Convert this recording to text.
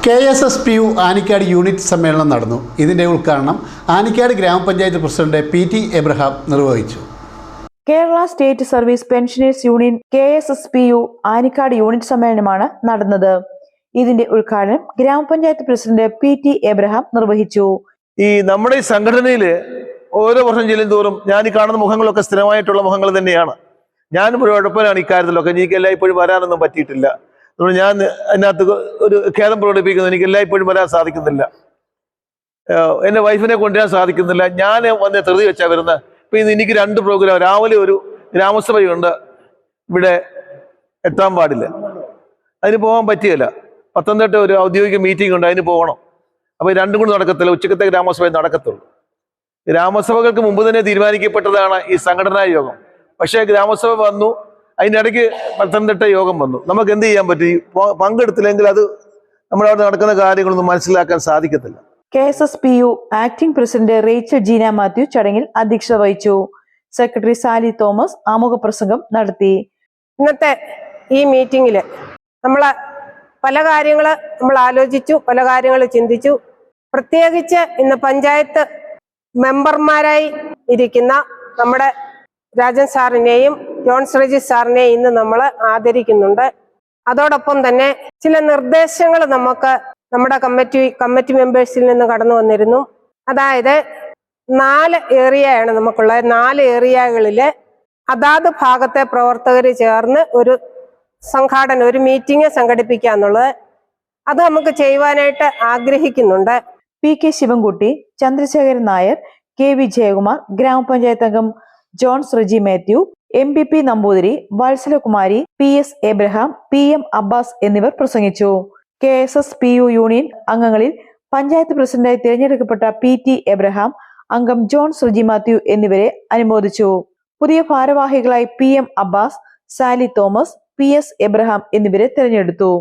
KSSPU Anicadu unit സമ്മേളനം നടന്നു. ഇതിന്റെ ഉദ്ഘാടനം ആനിക്കാട് ഗ്രാമപഞ്ചായത്ത് പ്രസിഡന്റ് PT എബ്രഹാം നിർവഹിച്ചു. Kerala state service pensioners union KSSPU Anicadu unit സമ്മേളനമാണ് നടന്നത്. ഇതിന്റെ ഉദ്ഘാടനം ഗ്രാമപഞ്ചായത്ത് പ്രസിഡന്റ് PT എബ്രഹാം നിർവഹിച്ചു. നമ്മുടെ ഈ സംഘടനയില് ഓരോ വർഷം ചെല്ലുന്തോറും ഞാൻ ഈ കാണുന്ന മുഖങ്ങളൊക്കെ സ്ഥിരമായിട്ടുള്ള മുഖങ്ങൾ തന്നെയാണ്. ഞാനും ഒരു ഉഴപ്പനാണ് ഇക്കാര്യത്തിലൊക്കെ. എനിക്ക് എല്ലായ്പ്പോഴും വരാനൊന്നും പറ്റിയിട്ടില്ല. അതുകൊണ്ട് ഞാൻ അതിനകത്ത് ഒരു ഖേദം പ്രകടിപ്പിക്കുന്നു. എനിക്ക് എല്ലായ്പ്പോഴും വരാൻ സാധിക്കുന്നില്ല. എൻ്റെ വൈഫിനെ കൊണ്ടുവരാൻ സാധിക്കുന്നില്ല. ഞാൻ വന്ന് ധൃതി വെച്ചാൽ വരുന്നത്. ഇപ്പം ഇന്ന് എനിക്ക് 2 പ്രോഗ്രാം. രാവിലെ ഒരു ഗ്രാമസഭയുണ്ട്, ഇവിടെ 8-ാം വാർഡില്. അതിന് പോകാൻ പറ്റിയല്ല. പത്തനംതിട്ട ഒരു ഔദ്യോഗിക മീറ്റിംഗ് ഉണ്ട്, അതിന് പോകണം. അപ്പോൾ 2 കൂടി നടക്കത്തില്ല. ഉച്ചക്കത്തെ ഗ്രാമസഭ നടക്കത്തുള്ളൂ. ഗ്രാമസഭകൾക്ക് മുമ്പ് തന്നെ തീരുമാനിക്കപ്പെട്ടതാണ് ഈ സംഘടനാ യോഗം. പക്ഷേ ഗ്രാമസഭ വന്നു, അതിനിടയ്ക്ക് പത്തനംതിട്ട യോഗം വന്നു. നമുക്ക് എന്ത് ചെയ്യാൻ പറ്റും? പങ്കെടുത്തില്ലെങ്കിൽ അത് നമ്മുടെ അവിടെ നടക്കുന്ന കാര്യങ്ങളൊന്നും മനസ്സിലാക്കാൻ സാധിക്കത്തില്ല. KSSPU acting president Rachel Jeena Mathew ചടങ്ങിൽ അധ്യക്ഷത വഹിച്ചു. സെക്രട്ടറി സാലി തോമസ് ആമുഖ പ്രസംഗം നടത്തി. ഇന്നത്തെ ഈ മീറ്റിംഗില് പല കാര്യങ്ങൾ നമ്മൾ ആലോചിച്ചു, പല കാര്യങ്ങൾ ചിന്തിച്ചു. പ്രത്യേകിച്ച് ഇന്ന് പഞ്ചായത്ത് മെമ്പർമാരായി ഇരിക്കുന്ന നമ്മുടെ രാജൻ സാറിനെയും ജോൺസ് റെജി സാറിനെയും ഇന്ന് നമ്മൾ ആദരിക്കുന്നുണ്ട്. അതോടൊപ്പം തന്നെ ചില നിർദ്ദേശങ്ങൾ നമ്മുടെ കമ്മിറ്റി മെമ്പേഴ്സിൽ നിന്ന് കടന്നു വന്നിരുന്നു. അതായത് 4 ഏരിയയാണ് നമുക്കുള്ളത്. 4 ഏരിയകളില് അതാത് ഭാഗത്തെ പ്രവർത്തകർ ചേർന്ന് ഒരു മീറ്റിംഗ് സംഘടിപ്പിക്കുക എന്നുള്ളത് അത് നമുക്ക് ചെയ്യുവാനായിട്ട് ആഗ്രഹിക്കുന്നുണ്ട്. PK ശിവൻകുട്ടി, ചന്ദ്രശേഖരൻ നായർ, KV ജയകുമാർ, ഗ്രാമപഞ്ചായത്ത് അംഗം Johns Reji Mathew, MPP Namboothiri, Vatsalakumari, PS Abraham, PM Abbas എന്നിവർ പ്രസംഗിച്ചു. KSSPU യൂണിയൻ അംഗങ്ങളിൽ പഞ്ചായത്ത് പ്രസിഡന്റായി തിരഞ്ഞെടുക്കപ്പെട്ട PT എബ്രഹാം, അംഗം ജോൺസ് റെജി മാത്യു എന്നിവരെ അനുമോദിച്ചു. പുതിയ ഭാരവാഹികളായി PM Abbas, Sally Thomas, PS Abraham എന്നിവരെ തിരഞ്ഞെടുത്തു.